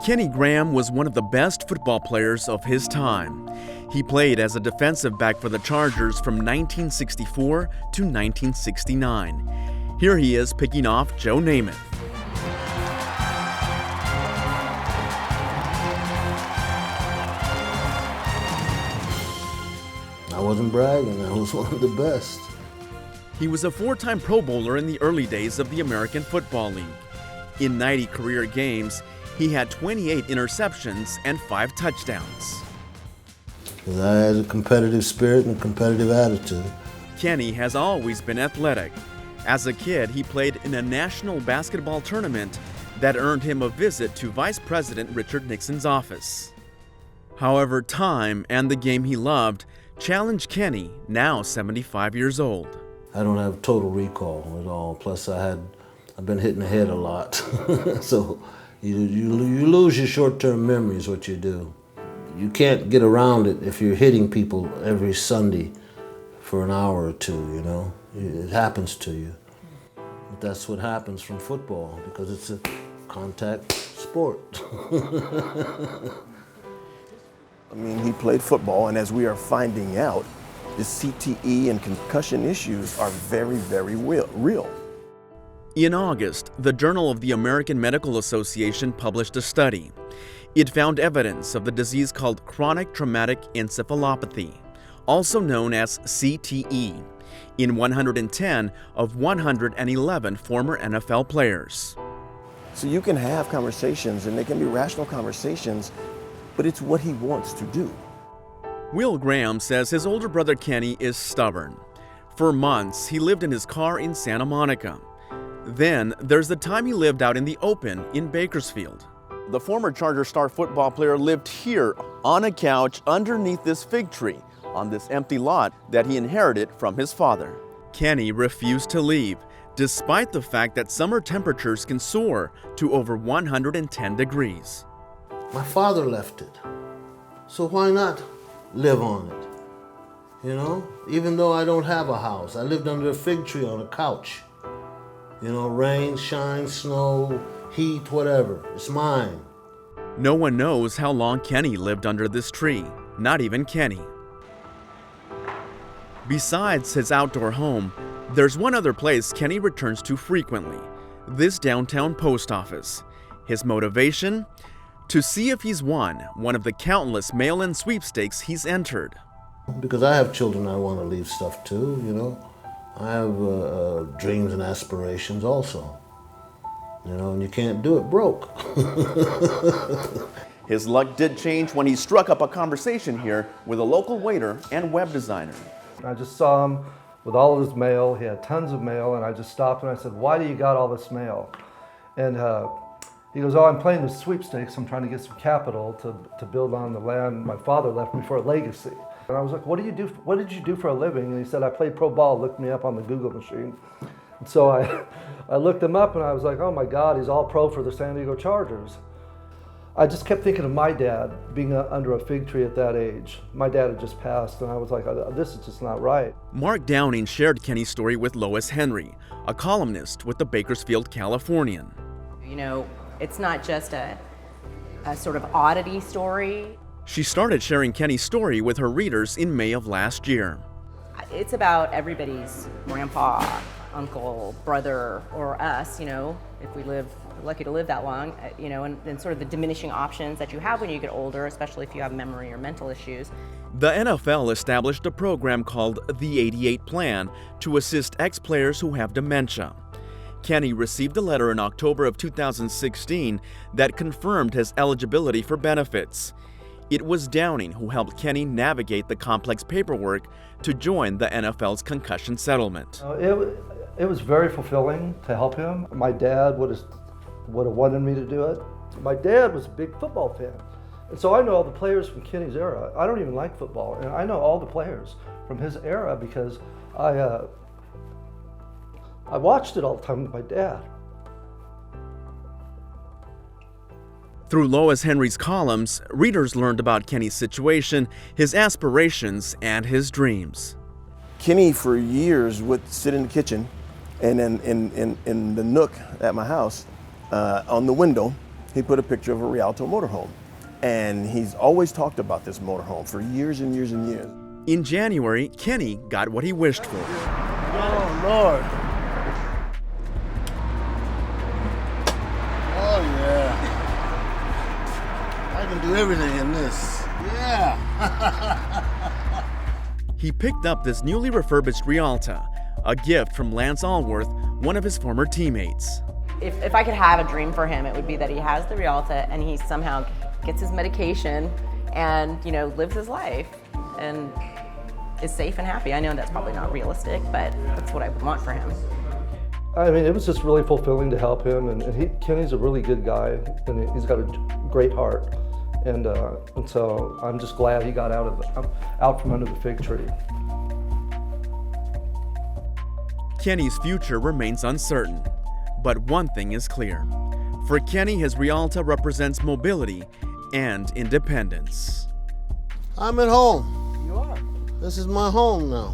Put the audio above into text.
Kenny Graham was one of the best football players of his time. He played as a defensive back for the Chargers from 1964 to 1969. Here he is picking off Joe Namath. I wasn't bragging, I was one of the best. He was a four-time Pro Bowler in the early days of the American Football League. In 90 career games, he had 28 interceptions and 5 touchdowns. Because I had a competitive spirit and a competitive attitude. Kenny has always been athletic. As a kid, he played in a national basketball tournament that earned him a visit to Vice President Richard Nixon's office. However, time and the game he loved challenged Kenny, now 75 years old. I don't have total recall at all. Plus, I've been hitting the head a lot. So you lose your short-term memory is what you do. You can't get around it if you're hitting people every Sunday for an hour or two, you know? It happens to you. But that's what happens from football because it's a contact sport. I mean, he played football, and as we are finding out, the CTE and concussion issues are very, very real. In August, the Journal of the American Medical Association published a study. It found evidence of the disease called chronic traumatic encephalopathy, also known as CTE, in 110 of 111 former NFL players. So you can have conversations, and they can be rational conversations, but it's what he wants to do. Will Graham says his older brother Kenny is stubborn. For months, he lived in his car in Santa Monica. Then, there's the time he lived out in the open in Bakersfield. The former Charger star football player lived here on a couch underneath this fig tree on this empty lot that he inherited from his father. Kenny refused to leave, despite the fact that summer temperatures can soar to over 110 degrees. My father left it, so why not live on it? You know, even though I don't have a house, I lived under a fig tree on a couch. You know, rain, shine, snow, heat, whatever, it's mine. No one knows how long Kenny lived under this tree, not even Kenny. Besides his outdoor home, there's one other place Kenny returns to frequently, this downtown post office. His motivation? To see if he's won one of the countless mail-in sweepstakes he's entered. Because I have children I want to leave stuff to, you know. I have dreams and aspirations also. You know, and you can't do it broke. His luck did change when he struck up a conversation here with a local waiter and web designer. I just saw him with all of his mail. He had tons of mail, and I just stopped and I said, "Why do you got all this mail?" And he goes, "Oh, I'm playing the sweepstakes. I'm trying to get some capital to build on the land my father left me for a legacy." And I was like, "What did you do for a living?" And he said, "I played pro ball." Looked me up on the Google machine. And so I looked him up and I was like, "Oh my God, he's all pro for the San Diego Chargers." I just kept thinking of my dad being under a fig tree at that age. My dad had just passed, and I was like, this is just not right. Mark Downing shared Kenny's story with Lois Henry, a columnist with the Bakersfield Californian. You know, it's not just a sort of oddity story. She started sharing Kenny's story with her readers in May of last year. It's about everybody's grandpa, uncle, brother, or us, you know, if we live lucky to live that long, you know, and sort of the diminishing options that you have when you get older, especially if you have memory or mental issues. The NFL established a program called the 88 Plan to assist ex-players who have dementia. Kenny received a letter in October of 2016 that confirmed his eligibility for benefits. It was Downing who helped Kenny navigate the complex paperwork to join the NFL's concussion settlement. It was very fulfilling to help him. My dad would have wanted me to do it. My dad was a big football fan. And so I know all the players from Kenny's era. I don't even like football, and I know all the players from his era because I watched it all the time with my dad. Through Lois Henry's columns, readers learned about Kenny's situation, his aspirations, and his dreams. Kenny, for years, would sit in the kitchen and in the nook at my house, on the window, he put a picture of a Rialto motorhome. And he's always talked about this motorhome for years and years and years. In January, Kenny got what he wished for. Oh, Lord. Oh, yeah. I can do everything in this. Yeah. He picked up this newly refurbished Rialto, a gift from Lance Allworth, one of his former teammates. If I could have a dream for him, it would be that he has the Rialto and he somehow gets his medication and, you know, lives his life and is safe and happy. I know that's probably not realistic, but that's what I would want for him. I mean, it was just really fulfilling to help him, and Kenny's a really good guy, and he's got a great heart, and so I'm just glad he got out from under the fig tree. Kenny's future remains uncertain, but one thing is clear. For Kenny, his Rialto represents mobility and independence. I'm at home. You are. This is my home now.